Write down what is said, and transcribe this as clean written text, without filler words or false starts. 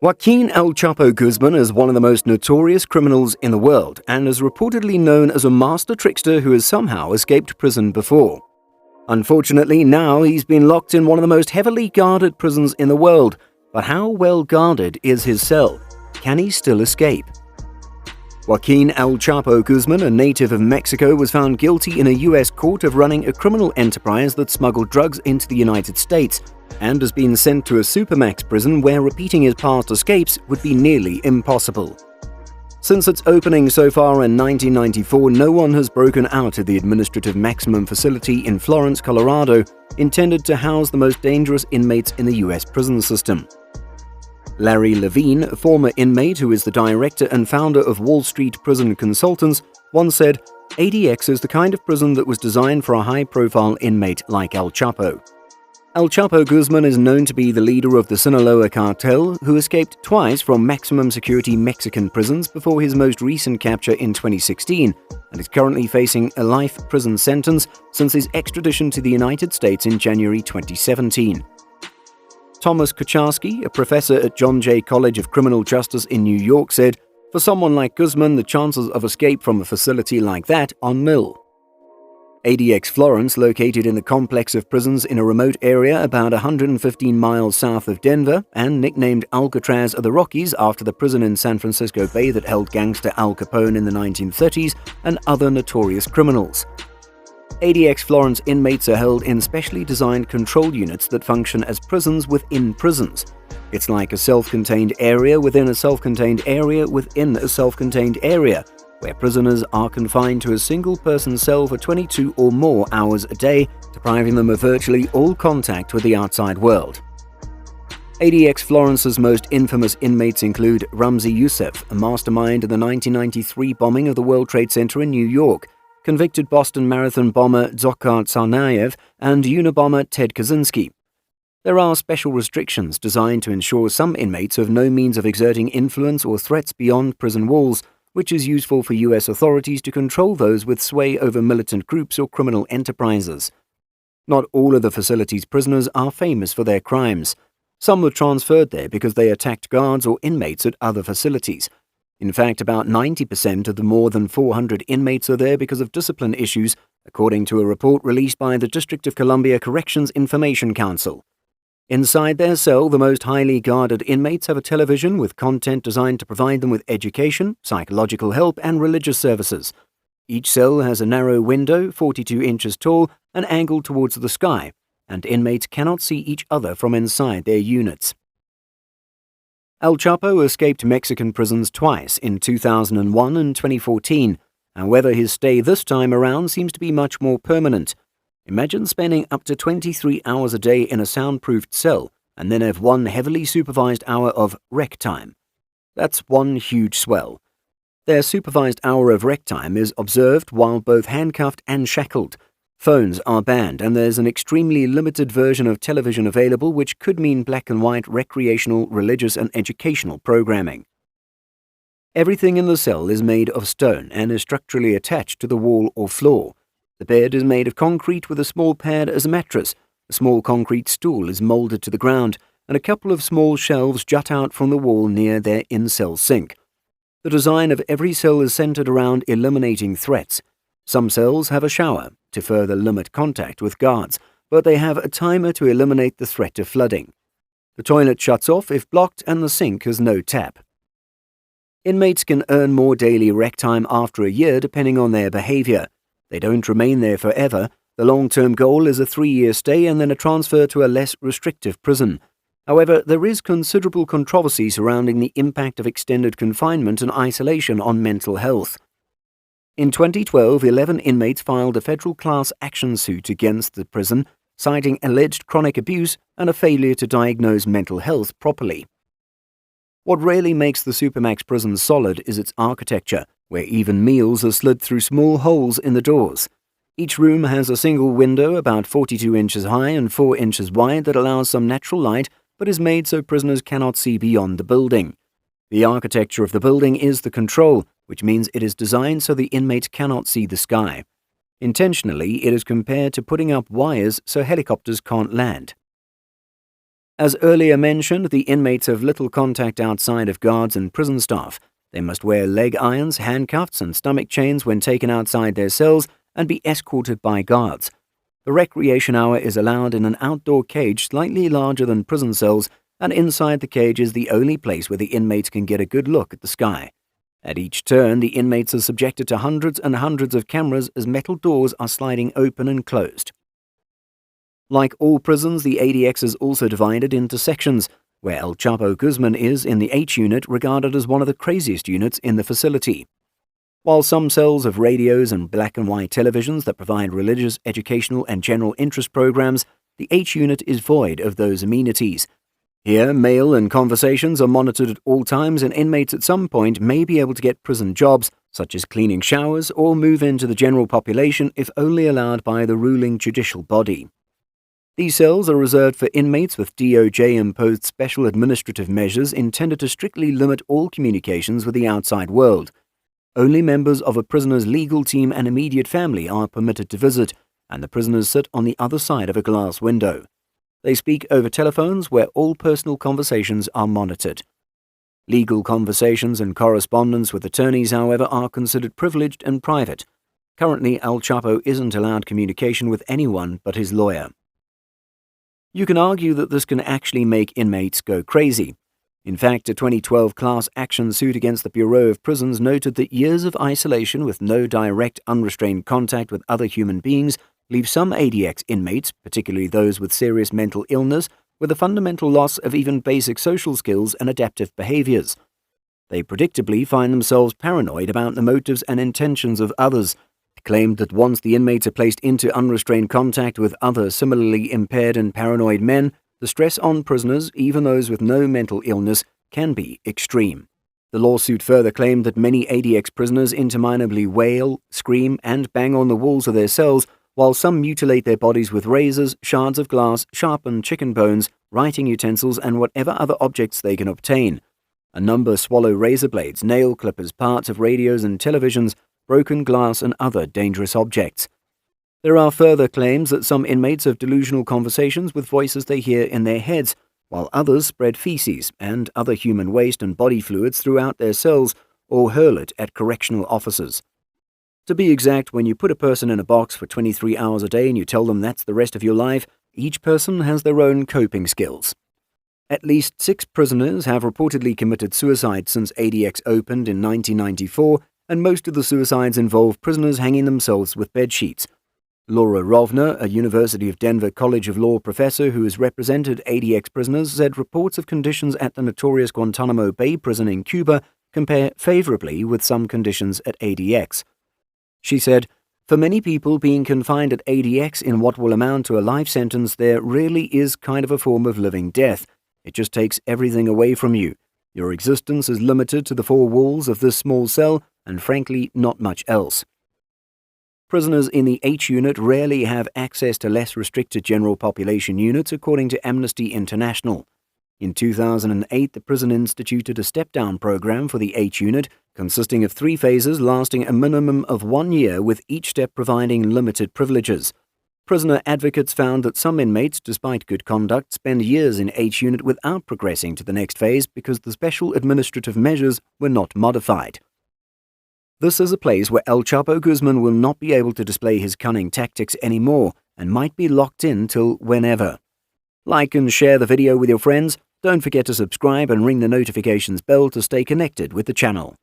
Joaquin El Chapo Guzman is one of the most notorious criminals in the world and is reportedly known as a master trickster who has somehow escaped prison before. Unfortunately, now he's been locked in one of the most heavily guarded prisons in the world. But how well guarded is his cell? Can he still escape? Joaquin El Chapo Guzman, a native of Mexico, was found guilty in a U.S. court of running a criminal enterprise that smuggled drugs into the United States and has been sent to a supermax prison where repeating his past escapes would be nearly impossible. Since its opening so far in 1994, no one has broken out of the administrative maximum facility in Florence, Colorado, intended to house the most dangerous inmates in the U.S. prison system. Larry Levine, a former inmate who is the director and founder of Wall Street Prison Consultants, once said, "ADX is the kind of prison that was designed for a high-profile inmate like El Chapo." El Chapo Guzman is known to be the leader of the Sinaloa cartel, who escaped twice from maximum security Mexican prisons before his most recent capture in 2016, and is currently facing a life prison sentence since his extradition to the United States in January 2017. Thomas Kucharski, a professor at John Jay College of Criminal Justice in New York, said, "For someone like Guzman, the chances of escape from a facility like that are nil." ADX Florence, located in the complex of prisons in a remote area about 115 miles south of Denver and nicknamed Alcatraz of the Rockies after the prison in San Francisco Bay that held gangster Al Capone in the 1930s and other notorious criminals. ADX Florence inmates are held in specially designed control units that function as prisons within prisons. It's like a self-contained area within a self-contained area within a self-contained area, where prisoners are confined to a single-person cell for 22 or more hours a day, depriving them of virtually all contact with the outside world. ADX Florence's most infamous inmates include Ramzi Youssef, a mastermind in the 1993 bombing of the World Trade Center in New York, convicted Boston Marathon bomber Dzhokhar Tsarnaev, and Unabomber Ted Kaczynski. There are special restrictions designed to ensure some inmates have no means of exerting influence or threats beyond prison walls, which is useful for U.S. authorities to control those with sway over militant groups or criminal enterprises. Not all of the facility's prisoners are famous for their crimes. Some were transferred there because they attacked guards or inmates at other facilities. In fact, about 90% of the more than 400 inmates are there because of discipline issues, according to a report released by the District of Columbia Corrections Information Council. Inside their cell, the most highly guarded inmates have a television with content designed to provide them with education, psychological help, and religious services. Each cell has a narrow window, 42 inches tall, and angled towards the sky, and inmates cannot see each other from inside their units. El Chapo escaped Mexican prisons twice in 2001 and 2014, and whether his stay this time around seems to be much more permanent. Imagine spending up to 23 hours a day in a soundproofed cell and then have one heavily supervised hour of rec time. That's one huge swell. Their supervised hour of rec time is observed while both handcuffed and shackled. Phones are banned, and there's an extremely limited version of television available, which could mean black and white recreational, religious, and educational programming. Everything in the cell is made of stone and is structurally attached to the wall or floor. The bed is made of concrete with a small pad as a mattress, a small concrete stool is molded to the ground, and a couple of small shelves jut out from the wall near their in-cell sink. The design of every cell is centered around eliminating threats. Some cells have a shower to further limit contact with guards, but they have a timer to eliminate the threat of flooding. The toilet shuts off if blocked and the sink has no tap. Inmates can earn more daily rec time after a year depending on their behavior. They don't remain there forever. The long-term goal is a 3-year stay and then a transfer to a less restrictive prison. However, there is considerable controversy surrounding the impact of extended confinement and isolation on mental health. In 2012, 11 inmates filed a federal class action suit against the prison, citing alleged chronic abuse and a failure to diagnose mental health properly. What really makes the Supermax prison solid is its architecture, where even meals are slid through small holes in the doors. Each room has a single window about 42 inches high and 4 inches wide that allows some natural light, but is made so prisoners cannot see beyond the building. The architecture of the building is the control, which means it is designed so the inmates cannot see the sky. Intentionally, it is compared to putting up wires so helicopters can't land. As earlier mentioned, the inmates have little contact outside of guards and prison staff. They must wear leg irons, handcuffs, and stomach chains when taken outside their cells and be escorted by guards. The recreation hour is allowed in an outdoor cage slightly larger than prison cells, and inside the cage is the only place where the inmates can get a good look at the sky. At each turn, the inmates are subjected to hundreds and hundreds of cameras as metal doors are sliding open and closed. Like all prisons, the ADX is also divided into sections, where El Chapo Guzman is in the H unit, regarded as one of the craziest units in the facility. While some cells have radios and black and white televisions that provide religious, educational, and general interest programs, the H unit is void of those amenities. Here, mail and conversations are monitored at all times, and inmates at some point may be able to get prison jobs, such as cleaning showers, or move into the general population if only allowed by the ruling judicial body. These cells are reserved for inmates with DOJ-imposed special administrative measures intended to strictly limit all communications with the outside world. Only members of a prisoner's legal team and immediate family are permitted to visit, and the prisoners sit on the other side of a glass window. They speak over telephones where all personal conversations are monitored. Legal conversations and correspondence with attorneys, however, are considered privileged and private. Currently, El Chapo isn't allowed communication with anyone but his lawyer. You can argue that this can actually make inmates go crazy. In fact, a 2012 class action suit against the Bureau of Prisons noted that years of isolation with no direct, unrestrained contact with other human beings leave some ADX inmates, particularly those with serious mental illness, with a fundamental loss of even basic social skills and adaptive behaviors. They predictably find themselves paranoid about the motives and intentions of others. It claimed that once the inmates are placed into unrestrained contact with other similarly impaired and paranoid men, the stress on prisoners, even those with no mental illness, can be extreme. The lawsuit further claimed that many ADX prisoners interminably wail, scream, and bang on the walls of their cells, while some mutilate their bodies with razors, shards of glass, sharpened chicken bones, writing utensils, and whatever other objects they can obtain. A number swallow razor blades, nail clippers, parts of radios and televisions, broken glass, and other dangerous objects. There are further claims that some inmates have delusional conversations with voices they hear in their heads, while others spread feces and other human waste and body fluids throughout their cells or hurl it at correctional officers. To be exact, when you put a person in a box for 23 hours a day and you tell them that's the rest of your life, each person has their own coping skills. At least 6 prisoners have reportedly committed suicide since ADX opened in 1994, and most of the suicides involve prisoners hanging themselves with bedsheets. Laura Rovner, a University of Denver College of Law professor who has represented ADX prisoners, said reports of conditions at the notorious Guantanamo Bay prison in Cuba compare favorably with some conditions at ADX. She said, "For many people, being confined at ADX in what will amount to a life sentence there really is kind of a form of living death. It just takes everything away from you. Your existence is limited to the 4 walls of this small cell, and frankly, not much else." Prisoners in the H unit rarely have access to less restricted general population units, according to Amnesty International. In 2008, the prison instituted a step-down program for the H unit, consisting of 3 phases lasting a minimum of 1 year, with each step providing limited privileges. Prisoner advocates found that some inmates, despite good conduct, spend years in H unit without progressing to the next phase because the special administrative measures were not modified. This is a place where El Chapo Guzman will not be able to display his cunning tactics anymore and might be locked in till whenever. Like and share the video with your friends. Don't forget to subscribe and ring the notifications bell to stay connected with the channel.